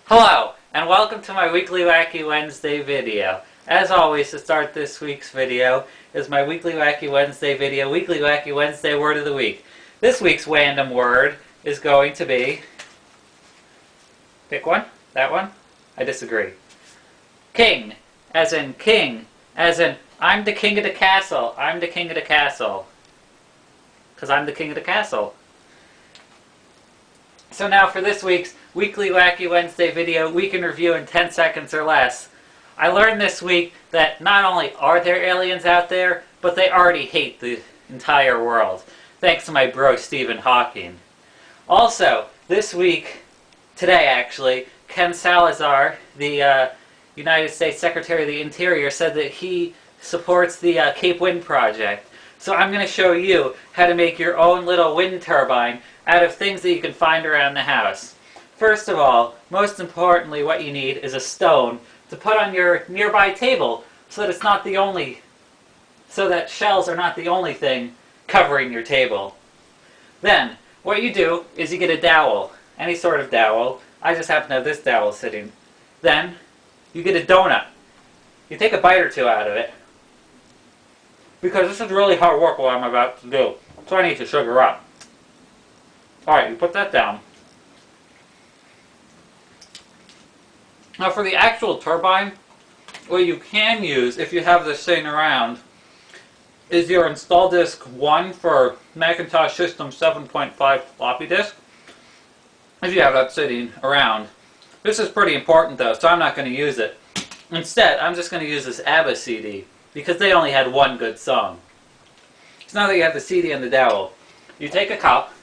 Hello, and welcome to my Weekly Wacky Wednesday video. As always, to start this week's video is my Weekly Wacky Wednesday video, Weekly Wacky Wednesday Word of the Week. This week's random word is going to be... Pick one? That one? I disagree. King, as in I'm the king of the castle, I'm the king of the castle. Because I'm the king of the castle. So now for this week's Weekly Wacky Wednesday video, week in review in 10 seconds or less. I learned this week that not only are there aliens out there, but they already hate the entire world. Thanks to my bro Stephen Hawking. Also, this week, today actually, Ken Salazar, the United States Secretary of the Interior, said that he supports the Cape Wind Project. So I'm going to show you how to make your own little wind turbine out of things that you can find around the house. First of all, most importantly, what you need is a stone to put on your nearby table so that shells are not the only thing covering your table. Then, what you do is you get a dowel, any sort of dowel. I just happen to have this dowel sitting. Then, you get a donut. You take a bite or two out of it, because this is really hard work what I'm about to do, so I need to sugar up. Alright, you put that down. Now for the actual turbine, what you can use, if you have this sitting around, is your install disk 1 for Macintosh System 7.5 floppy disk, if you have that sitting around. This is pretty important though, so I'm not going to use it. Instead, I'm just going to use this ABBA CD, because they only had one good song. So now that you have the CD and the dowel, you take a cup,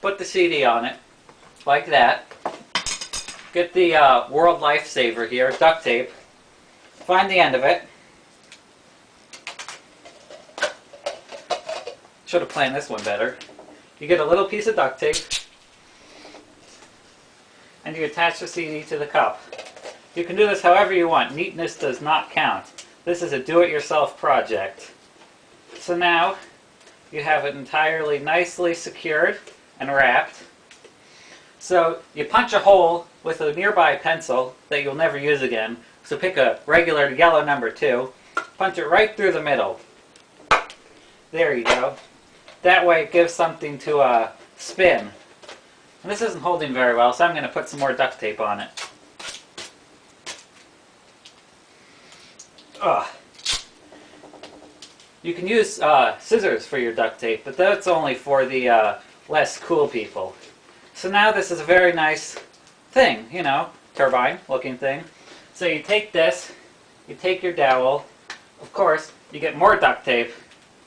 put the CD on it, like that. Get the World Lifesaver here, duct tape. Find the end of it. Should have planned this one better. You get a little piece of duct tape, and you attach the CD to the cup. You can do this however you want. Neatness does not count. This is a do-it-yourself project. So now, you have it entirely nicely secured and wrapped. So you punch a hole with a nearby pencil that you'll never use again. So pick a regular yellow number 2, punch it right through the middle. There you go. That way it gives something to spin. And this isn't holding very well, so I'm going to put some more duct tape on it. Ugh. You can use scissors for your duct tape, but that's only for the less cool people. So now this is a very nice thing, you know, turbine looking thing. So you take this, you take your dowel, of course, you get more duct tape.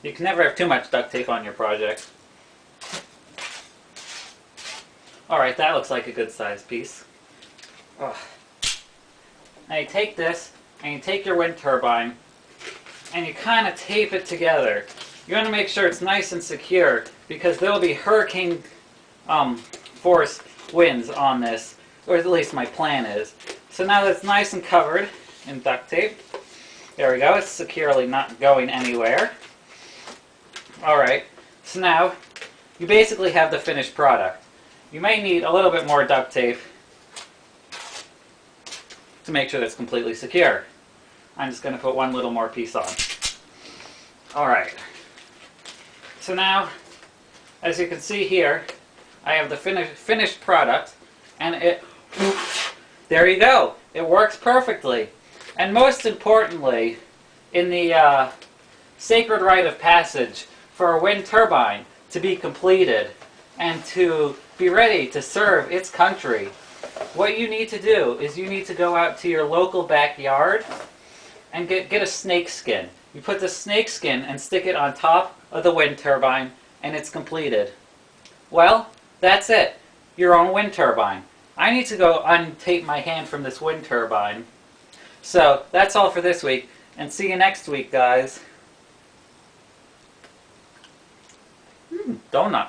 You can never have too much duct tape on your project. Alright, that looks like a good sized piece. Ugh. Now you take this, and you take your wind turbine, and you kind of tape it together. You want to make sure it's nice and secure, because there will be hurricane force winds on this, or at least my plan is. So now that it's nice and covered in duct tape, there we go, it's securely not going anywhere. Alright, so now you basically have the finished product. You may need a little bit more duct tape to make sure that it's completely secure. I'm just going to put one little more piece on. Alright, so now, as you can see here, I have the finished product, and there you go. It works perfectly. And most importantly, in the sacred rite of passage for a wind turbine to be completed and to be ready to serve its country, what you need to do is you need to go out to your local backyard and get a snake skin. You put the snake skin and stick it on top of the wind turbine, and it's completed. Well, that's it. Your own wind turbine. I need to go untape my hand from this wind turbine. So, that's all for this week, and see you next week, guys. Donut.